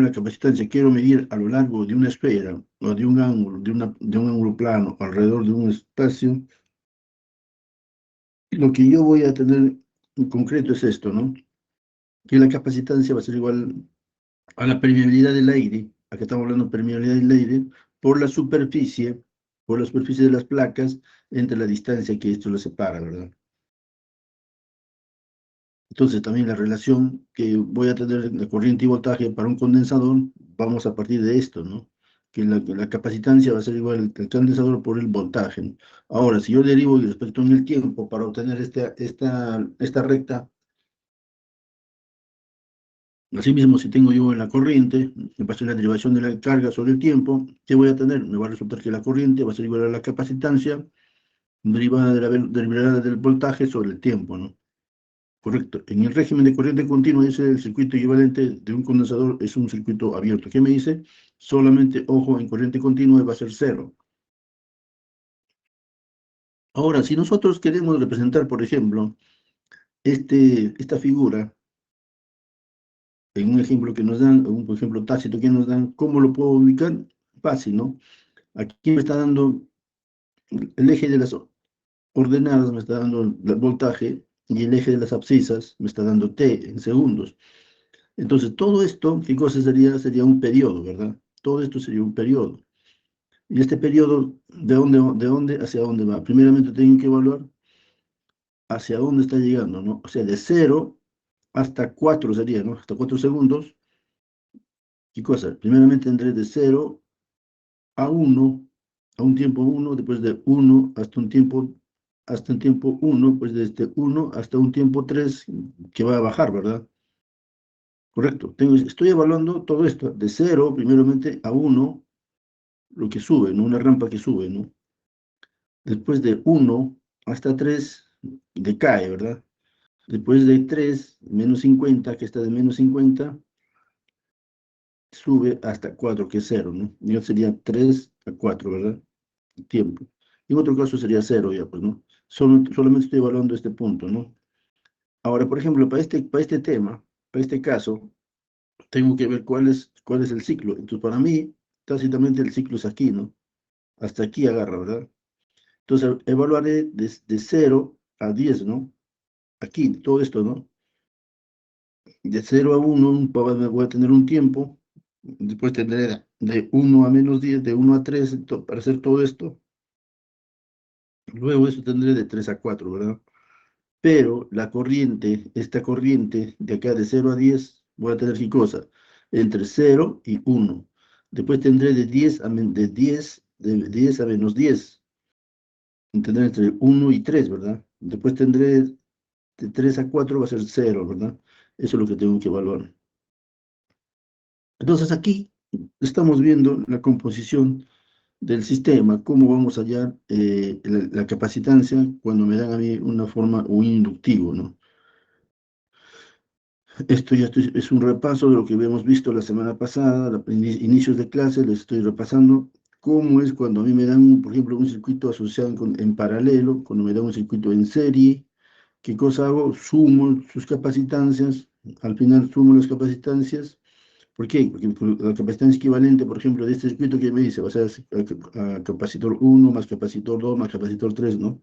la capacitancia quiero medir a lo largo de una esfera o de un ángulo, de un ángulo plano alrededor de un espacio, lo que yo voy a tener en concreto es esto, ¿no? Que la capacitancia va a ser igual a la permeabilidad del aire, acá estamos hablando de permeabilidad del aire, por la superficie de las placas, entre la distancia que esto lo separa, ¿verdad? Entonces también la relación que voy a tener de corriente y voltaje para un condensador, vamos a partir de esto, ¿no? Que la capacitancia va a ser igual al condensador por el voltaje, ¿no? Ahora, si yo derivo respecto en el tiempo para obtener esta recta, asimismo, si tengo yo en la corriente, me pasa la derivación de la carga sobre el tiempo, ¿qué voy a tener? Me va a resultar que la corriente va a ser igual a la capacitancia derivada de la derivada del voltaje sobre el tiempo, ¿no? Correcto. En el régimen de corriente continua, ese el circuito equivalente de un condensador es un circuito abierto. ¿Qué me dice? Solamente, ojo, en corriente continua va a ser cero. Ahora, si nosotros queremos representar, por ejemplo, esta figura, en un ejemplo que nos dan, un ejemplo tácito que nos dan, ¿cómo lo puedo ubicar? Fácil, ¿no? Aquí me está dando el eje de las ordenadas, me está dando el voltaje, y el eje de las abscisas me está dando T en segundos. Entonces, todo esto, ¿qué cosa sería? Sería un periodo, ¿verdad? Todo esto sería un periodo. Y este periodo, ¿de dónde hacia dónde va? Primeramente tengo que evaluar hacia dónde está llegando, ¿no? O sea, de 0 hasta 4 sería, ¿no? Hasta 4 segundos. ¿Qué cosa? Primeramente tendré de 0 a 1, a un tiempo 1, después de 1 hasta un tiempo 1, pues desde 1 hasta un tiempo 3, que va a bajar, ¿verdad? Correcto. Estoy evaluando todo esto, de 0, primeramente, a 1, lo que sube, ¿no? Una rampa que sube, ¿no? Después de 1 hasta 3, decae, ¿verdad? Después de 3, menos 50, que está de menos 50, sube hasta 4, que es 0, ¿no? Ya sería 3 a 4, ¿verdad? Tiempo. En otro caso sería 0 ya, pues, ¿no? Solamente estoy evaluando este punto, ¿no? Ahora, por ejemplo, para este tema, para este caso, tengo que ver cuál es el ciclo. Entonces, para mí, tácitamente el ciclo es aquí, ¿no? Hasta aquí agarra, ¿verdad? Entonces, evaluaré de 0 a 10, ¿no? Aquí, todo esto, ¿no? De 0 a 1 voy a tener un tiempo, después tendré de 1 a menos 10, de 1 a 3 para hacer todo esto. Luego eso tendré de 3 a 4, ¿verdad? Pero la corriente, esta corriente de acá de 0 a 10, voy a tener qué cosa, entre 0 y 1. Después tendré de 10 a menos 10. Tendré entre 1 y 3, ¿verdad? Después tendré de 3 a 4 va a ser 0, ¿verdad? Eso es lo que tengo que evaluar. Entonces aquí estamos viendo la composición del sistema, cómo vamos a hallar la capacitancia cuando me dan a mí una forma o un inductivo, ¿no? Esto es un repaso de lo que habíamos visto la semana pasada, inicios de clase, les estoy repasando cómo es cuando a mí me dan, por ejemplo, un circuito asociado en paralelo, cuando me dan un circuito en serie, ¿qué cosa hago? Sumo sus capacitancias, al final sumo las capacitancias. ¿Por qué? Porque la capacitancia equivalente, por ejemplo, de este circuito que me dice, va a ser a capacitor 1 más capacitor 2 más capacitor 3, ¿no?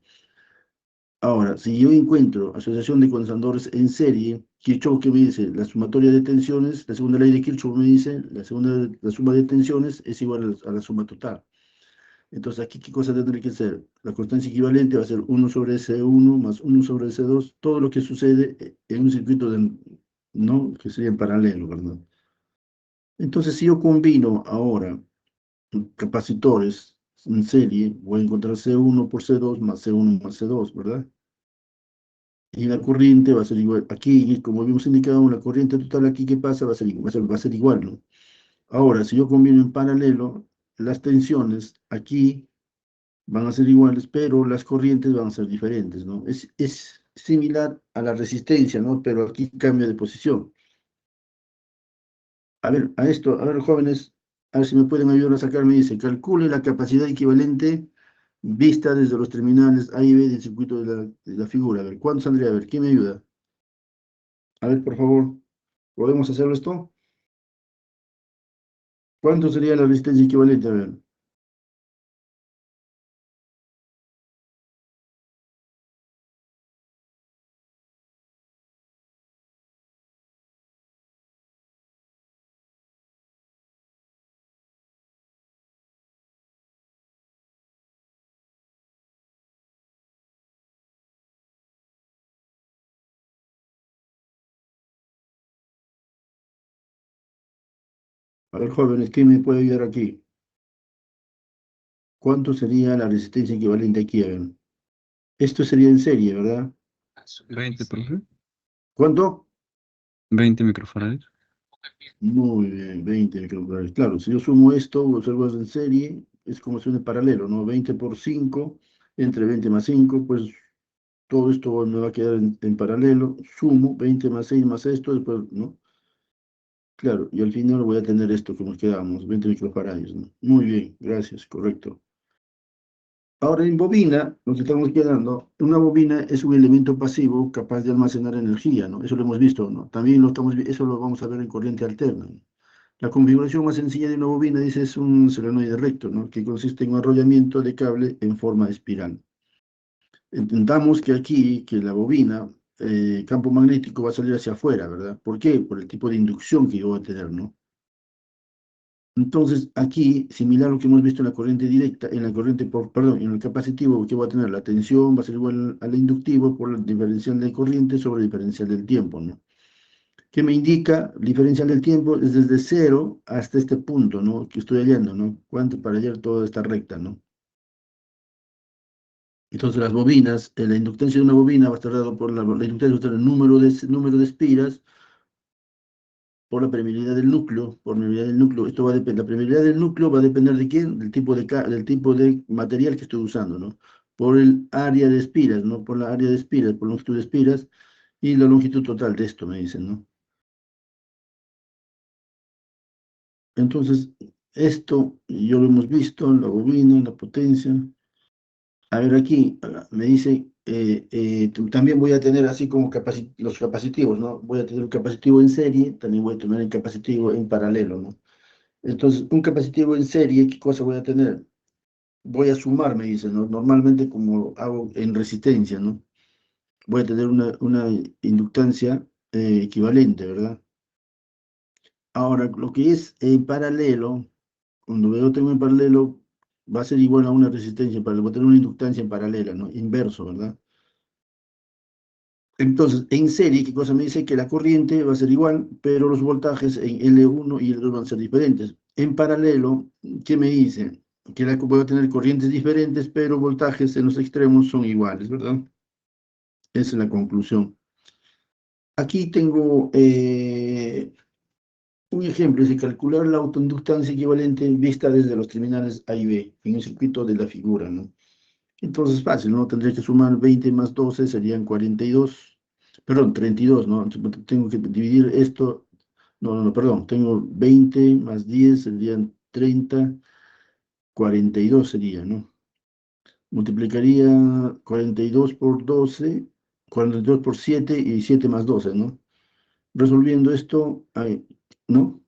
Ahora, si yo encuentro asociación de condensadores en serie, Kirchhoff que me dice la sumatoria de tensiones, la segunda ley de Kirchhoff me dice la suma de tensiones es igual a la suma total. Entonces aquí, ¿qué cosa tendré que hacer? La constancia equivalente va a ser 1 sobre S1 más 1 sobre S2, todo lo que sucede en un circuito ¿no? Que sería en paralelo, ¿verdad? Entonces, si yo combino ahora capacitores en serie, voy a encontrar C1 por C2 más C1 más C2, ¿verdad? Y la corriente va a ser igual. Aquí, como habíamos indicado, la corriente total aquí que pasa va a ser igual, ¿no? Ahora, si yo combino en paralelo, las tensiones aquí van a ser iguales, pero las corrientes van a ser diferentes, ¿no? Es similar a la resistencia, ¿no? Pero aquí cambia de posición. A ver, jóvenes, a ver si me pueden ayudar a sacar, me dice, calcule la capacidad equivalente vista desde los terminales A y B del circuito de la figura. A ver, ¿cuánto saldría? A ver, ¿quién me ayuda? A ver, por favor, ¿podemos hacerlo esto? ¿Cuánto sería la resistencia equivalente? A ver, a ver, jóvenes, ¿quién me puede ayudar aquí? ¿Cuánto sería la resistencia equivalente aquí? A ver, esto sería en serie, ¿verdad? 20, profe. ¿Cuánto? 20 microfarads. Muy bien, 20 microfarads. Claro, si yo sumo esto, observas en serie, es como si un paralelo, ¿no? 20 por 5 entre 20 más 5, pues todo esto me va a quedar en paralelo. Sumo 20 más 6 más esto, después, ¿no? Claro, y al final voy a tener esto que nos quedamos, 20 microfarads, ¿no? Muy bien, gracias, correcto. Ahora en bobina, lo que estamos quedando, una bobina es un elemento pasivo capaz de almacenar energía, ¿no? Eso lo hemos visto, ¿no? También eso lo vamos a ver en corriente alterna, ¿no? La configuración más sencilla de una bobina, dice, es un solenoide recto, ¿no? Que consiste en un arrollamiento de cable en forma de espiral. Entendamos que aquí, que la bobina, campo magnético va a salir hacia afuera, ¿verdad? ¿Por qué? Por el tipo de inducción que yo voy a tener, ¿no? Entonces, aquí, similar a lo que hemos visto en la corriente directa, en la corriente, perdón, en el capacitivo, que va a tener la tensión, va a ser igual al inductivo por el diferencial de corriente sobre el diferencial del tiempo, ¿no? ¿Qué me indica? El diferencial del tiempo es desde cero hasta este punto, ¿no? Que estoy hallando, ¿no? ¿Cuánto para hallar toda esta recta, ¿no? Entonces, las bobinas, la inductancia de una bobina va a estar dado por la inductancia va a estar el número de espiras por la permeabilidad del núcleo, por permeabilidad del núcleo. Esto va a depender, la permeabilidad del núcleo va a depender de quién, del tipo de material que estoy usando, ¿no? Por el área de espiras, ¿no? Por la área de espiras, por la longitud de espiras y la longitud total de esto, me dicen, ¿no? Entonces, esto yo lo hemos visto, la bobina, la potencia. A ver, aquí me dice, también voy a tener así como los capacitivos, ¿no? Voy a tener un capacitivo en serie, también voy a tener el capacitivo en paralelo, ¿no? Entonces, un capacitivo en serie, ¿qué cosa voy a tener? Voy a sumar, me dice, ¿no? Normalmente como hago en resistencia, ¿no? Voy a tener una inductancia equivalente, ¿verdad? Ahora, lo que es en paralelo, cuando yo tengo en paralelo, va a ser igual a una resistencia, voy a tener una inductancia en paralela, ¿no? Inverso, ¿verdad? Entonces, en serie, ¿qué cosa me dice? Que la corriente va a ser igual, pero los voltajes en L1 y L2 van a ser diferentes. En paralelo, ¿qué me dice? Que voy a tener corrientes diferentes, pero voltajes en los extremos son iguales, ¿verdad? Esa es la conclusión. Aquí tengo un ejemplo, es de calcular la autoinductancia equivalente vista desde los terminales A y B, en el circuito de la figura, ¿no? Entonces, fácil, ¿no? Tendría que sumar 20 más 12, serían 42, perdón, 32, ¿no? Entonces, tengo que dividir esto, no, perdón, tengo 20 más 10, serían 30, 42 sería, ¿no? Multiplicaría 42 por 12, 42 por 7 y 7 más 12, ¿no? Resolviendo esto, ¿no?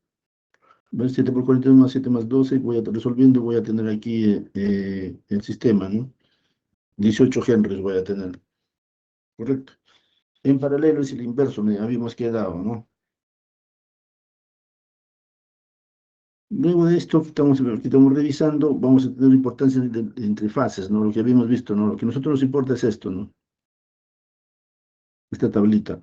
7 por 42 más 7 más 12, resolviendo, voy a tener aquí el sistema, ¿no? 18 Henry voy a tener, ¿correcto? En paralelo es el inverso, me habíamos quedado, ¿no? Luego de esto que estamos revisando, vamos a tener importancia entre fases, ¿no? Lo que habíamos visto, ¿no? Lo que a nosotros nos importa es esto, ¿no? Esta tablita.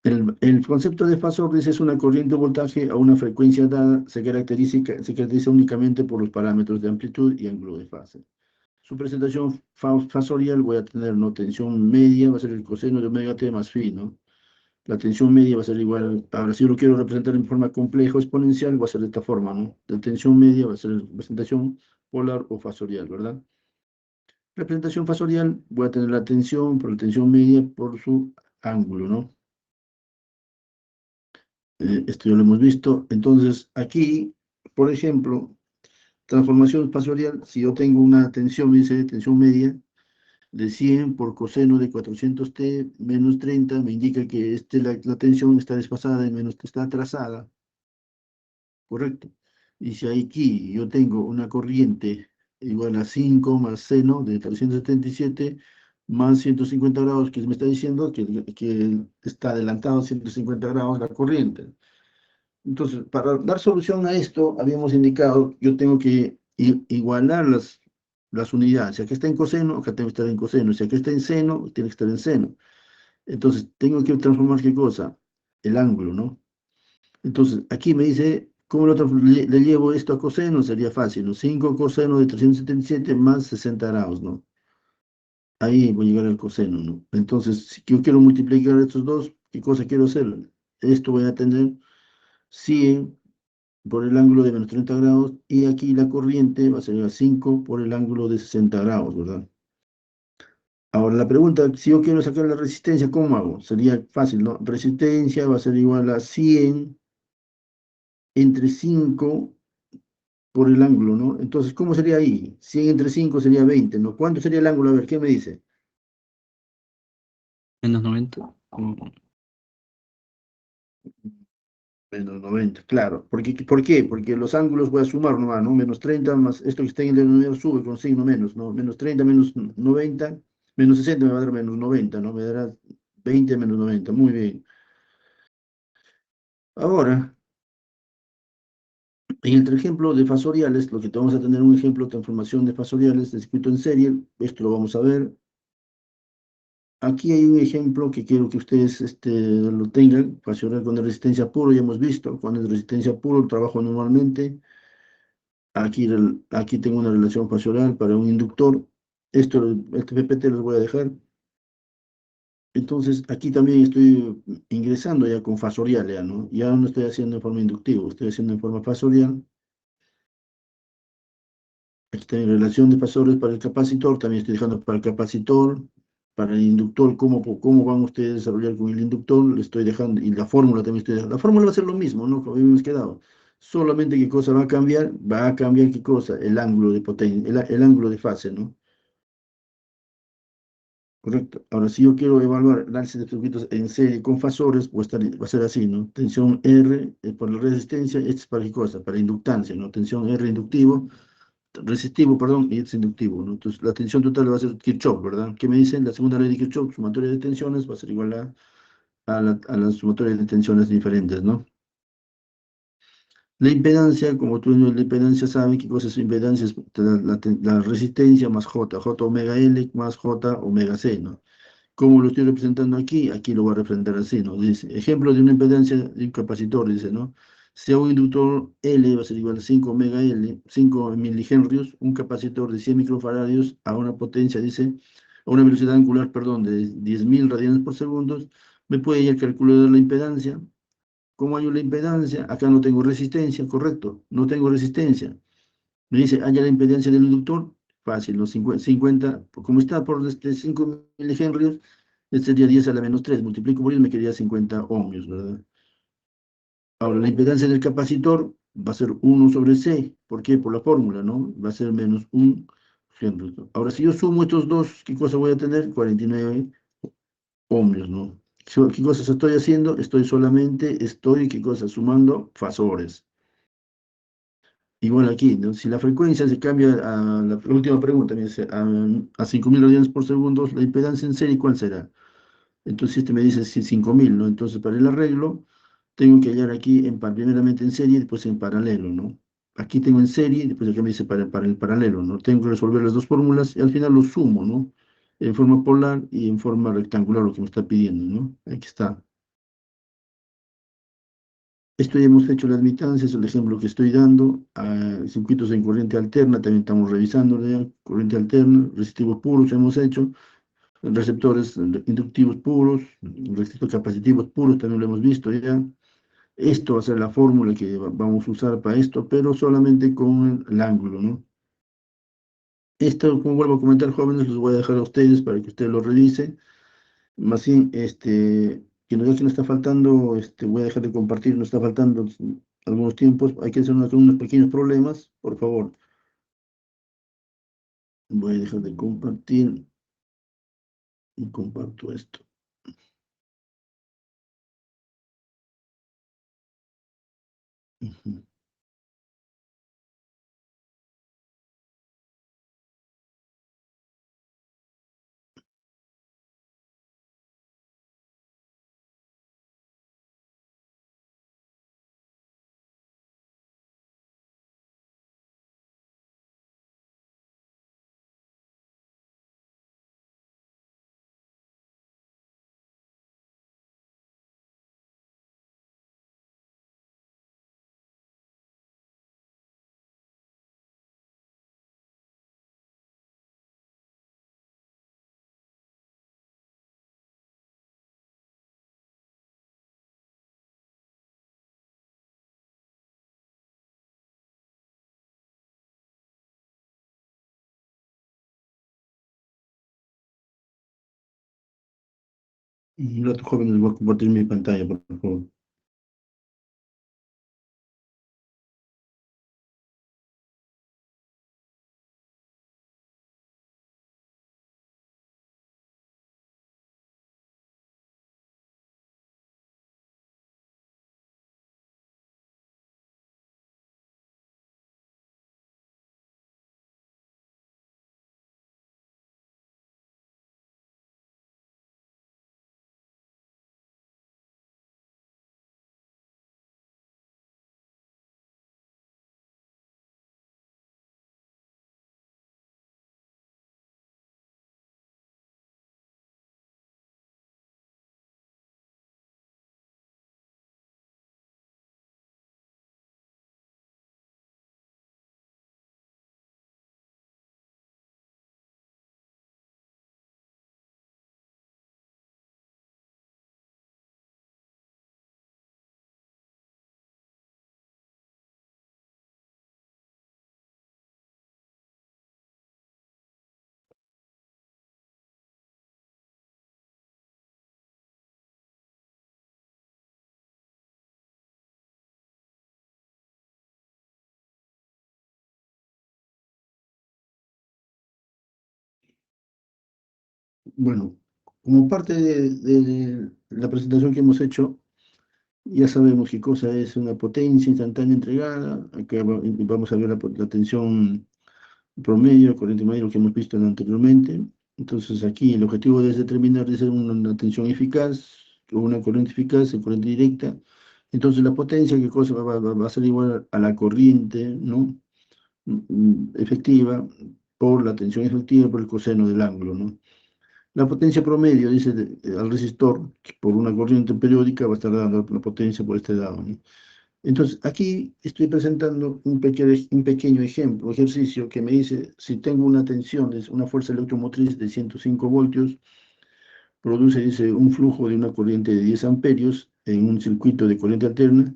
El concepto de fasor es una corriente o voltaje a una frecuencia dada, se caracteriza únicamente por los parámetros de amplitud y ángulo de fase. Su presentación fasorial voy a tener, ¿no? Tensión media va a ser el coseno de omega t más phi, ¿no? La tensión media va a ser igual, ahora si yo lo quiero representar en forma compleja o exponencial, va a ser de esta forma, ¿no? La tensión media va a ser representación polar o fasorial, ¿verdad? Representación fasorial, voy a tener la tensión por la tensión media por su ángulo, ¿no? Esto ya lo hemos visto. Entonces, aquí, por ejemplo, transformación fasorial, si yo tengo una tensión, dice tensión media, de 100 por coseno de 400t menos 30, me indica que la tensión está desfasada y está atrasada, ¿correcto? Y si aquí yo tengo una corriente igual a 5 más seno de 377 más 150 grados, que me está diciendo que está adelantado 150 grados la corriente. Entonces, para dar solución a esto, habíamos indicado, yo tengo que igualar las unidades. Si aquí está en coseno, acá tengo que estar en coseno. Si aquí está en seno, tiene que estar en seno. Entonces, tengo que transformar qué cosa? El ángulo, ¿no? Entonces, aquí me dice, ¿cómo le llevo esto a coseno? Sería fácil, ¿no? 5 coseno de 377 más 60 grados, ¿no? Ahí voy a llegar al coseno, ¿no? Entonces, si yo quiero multiplicar estos dos, ¿qué cosa quiero hacer? Esto voy a tener 100 por el ángulo de menos 30 grados y aquí la corriente va a ser a 5 por el ángulo de 60 grados, ¿verdad? Ahora la pregunta, si yo quiero sacar la resistencia, ¿cómo hago? Sería fácil, ¿no? Resistencia va a ser igual a 100 entre 5 por el ángulo, ¿no? Entonces, ¿cómo sería ahí? 100 entre 5 sería 20, ¿no? ¿Cuánto sería el ángulo? A ver, ¿qué me dice? Menos 90. Menos 90, claro. ¿Por qué? Porque los ángulos voy a sumar nomás, ¿no? Menos 30 más esto que está en el denominador sube con signo menos, ¿no? Menos 30 menos 90, menos 60 me va a dar menos 90, ¿no? Me dará 20 menos 90, muy bien. Ahora, en el ejemplo de fasoriales, lo que te vamos a tener un ejemplo de transformación de fasoriales escrito en serie, esto lo vamos a ver. Aquí hay un ejemplo que quiero que ustedes lo tengan, fasorial con resistencia puro, ya hemos visto, cuando es resistencia puro trabajo normalmente. Aquí tengo una relación fasorial para un inductor. Este PPT los voy a dejar. Entonces, aquí también estoy ingresando ya con fasorial, ya, ¿no? Ya no estoy haciendo en forma inductiva, estoy haciendo en forma fasorial. Aquí está mi relación de fasores para el capacitor, también estoy dejando para el capacitor, para el inductor, cómo van ustedes a desarrollar con el inductor, le estoy dejando, y la fórmula también estoy dejando. La fórmula va a ser lo mismo, ¿no? Como habíamos quedado. Solamente qué cosa va a cambiar qué cosa, el ángulo de potencia, el ángulo de fase, ¿no? Correcto. Ahora, si yo quiero evaluar análisis de circuitos en serie con fasores, va a ser así, ¿no? Tensión R por la resistencia, esto es para qué cosa, para inductancia, ¿no? Tensión R resistivo, perdón, y este es inductivo, ¿no? Entonces, la tensión total va a ser Kirchhoff, ¿verdad? ¿Qué me dicen? La segunda ley de Kirchhoff, sumatoria de tensiones, va a ser igual a la sumatoria de tensiones diferentes, ¿no? La impedancia, como tú en la impedancia sabes qué cosa es impedancia, es la resistencia más J omega L más J omega C, ¿no? ¿Cómo lo estoy representando aquí? Aquí lo voy a representar así, ¿no? Dice, ejemplo de una impedancia de un capacitor, dice, ¿no? Si a un inductor L va a ser igual a 5 omega L, 5 milihenrios, un capacitor de 100 microfaradios a una potencia, dice, a una velocidad angular, perdón, de 10.000 radianes por segundo, me puede ir a calcular la impedancia. ¿Cómo hallo la impedancia? Acá no tengo resistencia, correcto, no tengo resistencia. Me dice, halla la impedancia del inductor, fácil, los 50 como está por 5 milihenrios, este sería 10 a la menos 3 multiplico por él, me quedaría 50 ohmios, ¿verdad? Ahora, la impedancia del capacitor va a ser 1/C, ¿por qué? Por la fórmula, ¿no? Va a ser menos 1 henry. Ahora, si yo sumo estos dos, ¿qué cosa voy a tener? 49 ohmios, ¿no? ¿Qué cosas estoy haciendo? ¿Qué cosa? Sumando fasores. Igual aquí, ¿no? Si la frecuencia se cambia a la última pregunta, me dice, a 5.000 radianes por segundo, la impedancia en serie, ¿cuál será? Entonces este me dice si 5.000, ¿no? Entonces para el arreglo, tengo que hallar aquí primeramente en serie y después en paralelo, ¿no? Aquí tengo en serie y después acá me dice para el paralelo, ¿no? Tengo que resolver las dos fórmulas y al final lo sumo, ¿no? En forma polar y en forma rectangular, lo que me está pidiendo, ¿no? Aquí está. Esto ya hemos hecho la admitancia, es el ejemplo que estoy dando. Circuitos en corriente alterna, también estamos revisando ya. Corriente alterna, resistivos puros hemos hecho. Receptores inductivos puros, resistivos capacitivos puros, también lo hemos visto ya. Esto va a ser la fórmula que vamos a usar para esto, pero solamente con el ángulo, ¿no? Esto, como vuelvo a comentar, jóvenes, los voy a dejar a ustedes para que ustedes lo revisen. Más bien, que no, ya que no está faltando, voy a dejar de compartir, no está faltando algunos tiempos, hay que hacer unos pequeños problemas, por favor. Voy a dejar de compartir y comparto esto. Ujú. Un rato, jóvenes, voy a compartir mi pantalla, por favor. Bueno, como parte de la presentación que hemos hecho, ya sabemos qué cosa es una potencia instantánea entregada. Acá vamos a ver la tensión promedio, corriente media, lo que hemos visto anteriormente. Entonces aquí el objetivo es determinar de ser una tensión eficaz, o una corriente eficaz, o corriente directa. Entonces la potencia, ¿qué cosa va a ser igual a la corriente, ¿no? Efectiva por la tensión efectiva por el coseno del ángulo, ¿no? La potencia promedio, dice, al resistor, que por una corriente periódica va a estar dando la potencia por este lado, ¿no? Entonces, aquí estoy presentando un pequeño ejemplo, ejercicio que me dice, si tengo una tensión, de una fuerza electromotriz de 105 voltios, produce, dice, un flujo de una corriente de 10 amperios en un circuito de corriente alterna.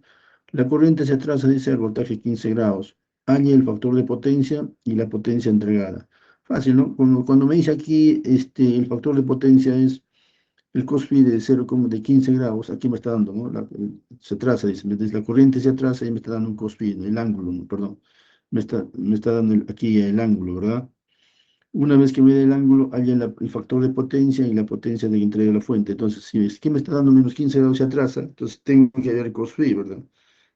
La corriente se traza, dice, al voltaje 15 grados. Halle el factor de potencia y la potencia entregada. Fácil, ¿no? Cuando me dice aquí, el factor de potencia es el cos phi de 0, de 15 grados, aquí me está dando, ¿no? Se traza, dice, desde la corriente se traza y me está dando un cos phi, el ángulo, ¿no? Perdón. Me está dando aquí el ángulo, ¿verdad? Una vez que me dé el ángulo, hay el factor de potencia y la potencia de entrega de la fuente. Entonces, si es que me está dando menos 15 grados, se atrasa, entonces tengo que hallar el cos phi, ¿verdad?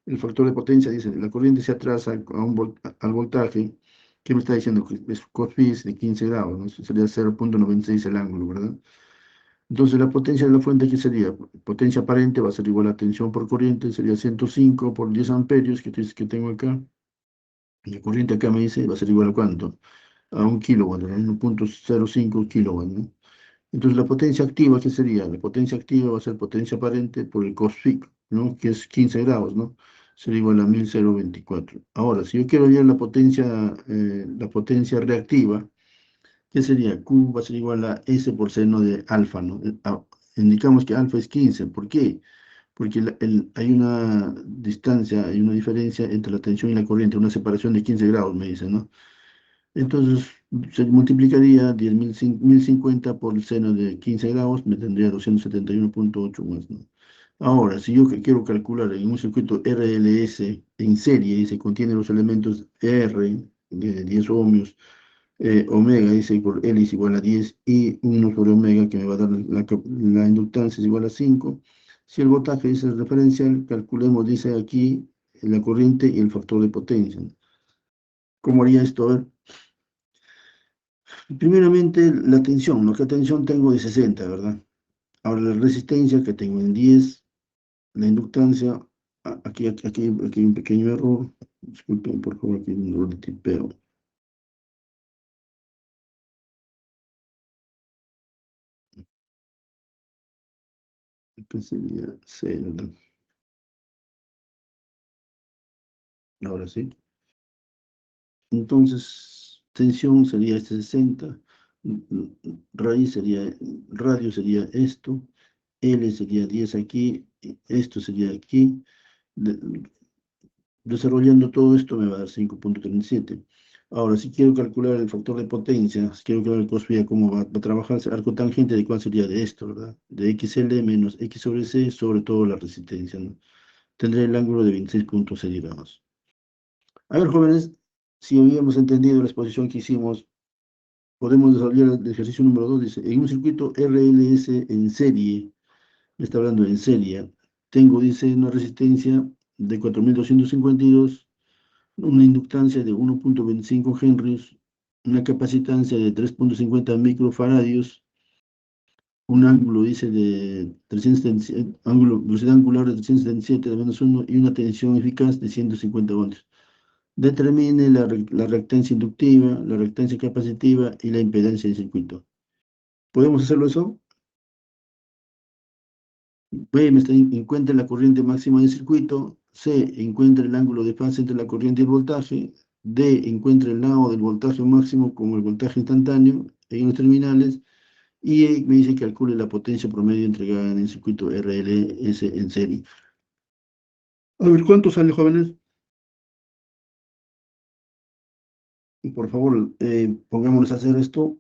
El factor de potencia dice, la corriente se atrasa al voltaje, que me está diciendo que es cos phi es de 15 grados, ¿no? Eso sería 0,96 el ángulo, ¿verdad? Entonces, la potencia de la fuente, ¿qué sería? Potencia aparente va a ser igual a tensión por corriente, sería 105 por 10 amperios, que tengo acá. Y la corriente acá me dice, va a ser igual a ¿cuánto? A un kilowatt, ¿no? 1,05 kilowatts, ¿no? Entonces, la potencia activa, ¿qué sería? La potencia activa va a ser potencia aparente por el cos phi, ¿no? Que es 15 grados, ¿no? Sería igual a 1024. Ahora, si yo quiero hallar la potencia reactiva, ¿qué sería? Q va a ser igual a S por seno de alfa, ¿no? Indicamos que alfa es 15. ¿Por qué? Porque hay una distancia, hay una diferencia entre la tensión y la corriente, una separación de 15 grados, me dice, ¿no? Entonces, se multiplicaría 1050 por el seno de 15 grados, me tendría 271,8 más, ¿no? Ahora, si yo quiero calcular en un circuito RLS en serie, y se contiene los elementos R, de 10 ohmios, omega, dice, por L es igual a 10 y 1 sobre omega, que me va a dar la inductancia es igual a 5. Si el voltaje es el referencial, calculemos, dice aquí, la corriente y el factor de potencia. ¿Cómo haría esto? A ver, primeramente la tensión, ¿no? ¿Qué tensión tengo de 60, verdad? Ahora la resistencia que tengo en 10, la inductancia, aquí hay un pequeño error, disculpen por favor, aquí hay un error de tipeo. Acá sería 6, ¿verdad? Ahora sí. Entonces, tensión sería este 60, raíz sería, radio sería esto, L sería 10 aquí, esto sería aquí. De- Desarrollando todo esto me va a dar 5,37. Ahora, si quiero calcular el factor de potencia, si quiero calcular el cos vía, cómo va a trabajar el arco tangente, ¿de cuál sería de esto, verdad? De XL menos X sobre C sobre todo la resistencia, ¿no? Tendré el ángulo de 26,6 grados. A ver, jóvenes, si habíamos entendido la exposición que hicimos, podemos desarrollar el ejercicio número 2. Dice, en un circuito RLS en serie, me está hablando en serie, tengo, dice, una resistencia de 4252, una inductancia de 1,25 henrios, una capacitancia de 3,50 microfaradios, un ángulo, dice, de 377, velocidad angular de 377 de menos 1 y una tensión eficaz de 150 voltios. Determine la reactancia inductiva, la reactancia capacitiva y la impedancia del circuito. ¿Podemos hacerlo eso? B, encuentra la corriente máxima del circuito. C, encuentra el ángulo de fase entre la corriente y el voltaje. D, encuentra el lado del voltaje máximo como el voltaje instantáneo en los terminales. Y E, me dice que calcule la potencia promedio entregada en el circuito RLS en serie. A ver, ¿cuánto sale, jóvenes? Y por favor, pongámonos a hacer esto.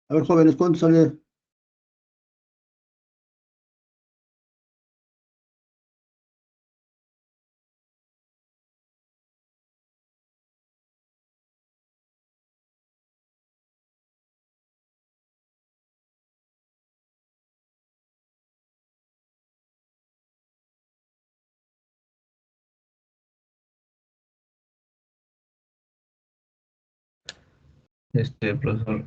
A ver, jóvenes, ¿cuánto sale? Profesor,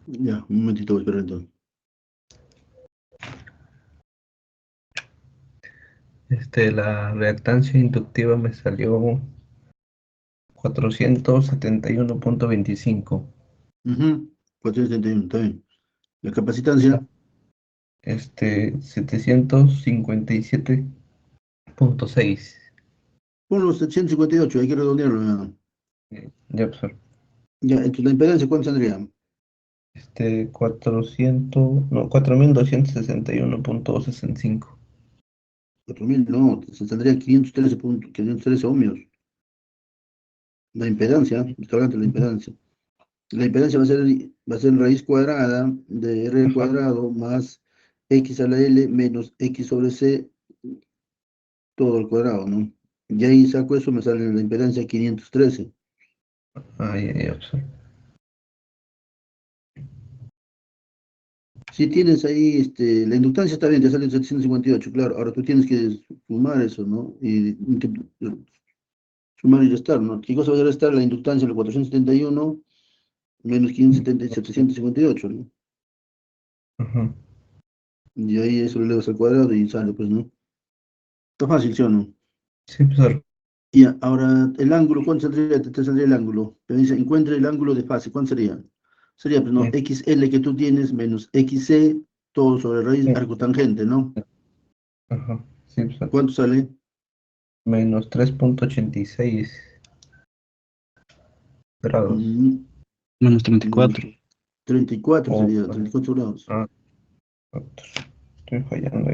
Ya, un momentito, voy a esperar entonces. la reactancia inductiva me salió 471.25. 471, está bien. La capacitancia, 757.6. ponlo 758, hay que redondearlo. Ya, Ya, profesor. ya, entonces la impedancia, ¿cuánto saldría? 400, no, 4261.65. 4000, no, se saldría 513 ohmios. La impedancia, estoy hablando de la Ujú. impedancia. La impedancia va a ser raíz cuadrada de R al Ajá. cuadrado más X a la L menos X sobre C, todo al cuadrado, ¿no? Y ahí saco eso, me sale la impedancia 513. Ya, profesor. Si tienes ahí, la inductancia está bien, te sale 758, claro. Ahora tú tienes que sumar eso, ¿no? Y sumar y restar, ¿no? ¿Qué cosa va a restar? La inductancia, los 471 menos 570, 758, ¿no? Ajá. Y ahí eso lo elevas al cuadrado y sale, pues, ¿no? Está fácil, ¿sí o no? Sí, profesor. Y ahora, el ángulo, ¿cuánto saldría? Te saldría el ángulo. Te dice, encuentra el ángulo de fase, ¿cuánto sería? Sería, pues, ¿no? Eh, XL que tú tienes menos XC, todo sobre raíz eh, arcotangente, ¿no? Ajá. Sí, profesor. ¿Cuánto sale? Menos 3.86 grados. Mm, Menos menos 34. 34 O, sería, 34 grados. ah, estoy fallando.